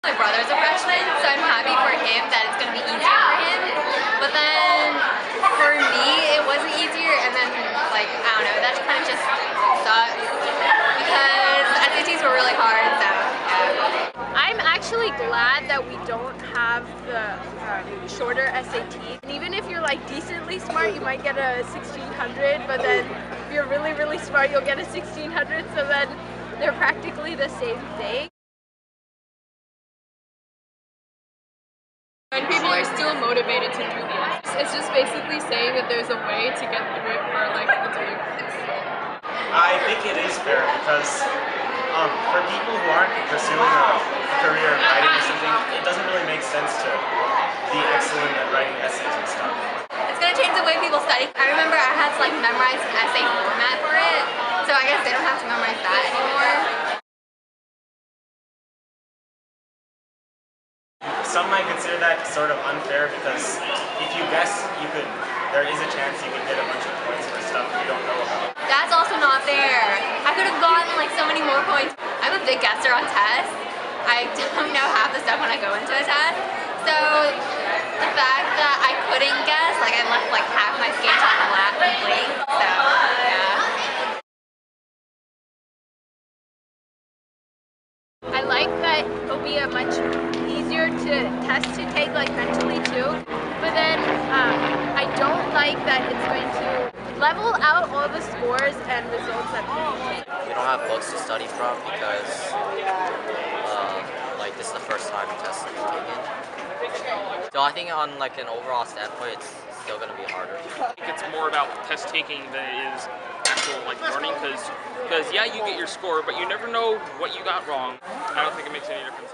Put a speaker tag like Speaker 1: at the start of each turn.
Speaker 1: My brother's a freshman, so I'm happy for him that it's going to be easier for him. But then for me, it wasn't easier, and then like I don't know, that kind of just sucks because the SATs were really hard. So yeah.
Speaker 2: I'm actually glad that we don't have the shorter SAT. And even if you're like decently smart, you might get a 1600, but then if you're really, really smart, you'll get a 1600, so then they're practically the same thing.
Speaker 3: And people are still motivated to do this. It's just basically saying that there's a way to get through it for like the daily quiz.
Speaker 4: I think it is fair because for people who aren't pursuing a career in writing or something, it doesn't really make sense to be excellent at writing essays and stuff.
Speaker 1: It's going to change the way people study. I remember I had to like memorize an essay format for it, so I guess they don't have to memorize that anymore.
Speaker 4: Some might consider that sort of unfair because if you guess, there is a chance you could get a bunch of points for stuff you don't know about.
Speaker 1: That's also not fair. I could have gotten like so many more points. I'm a big guesser on tests. I don't know half the stuff when I go into a test. So the fact that I couldn't guess, like I left like half my sketch on the lap complete. So yeah.
Speaker 2: I like that it'll be a much easier test to take like mentally too, but then I don't like that it's going to level out all the scores and results that people take.
Speaker 5: We don't have books to study from because like this is the first time tests are being taken. So I think on like an overall standpoint, it's still going to be harder.
Speaker 6: I think it's more about test taking than it is actual like learning because yeah, you get your score, but you never know what you got wrong. I don't think it makes any difference.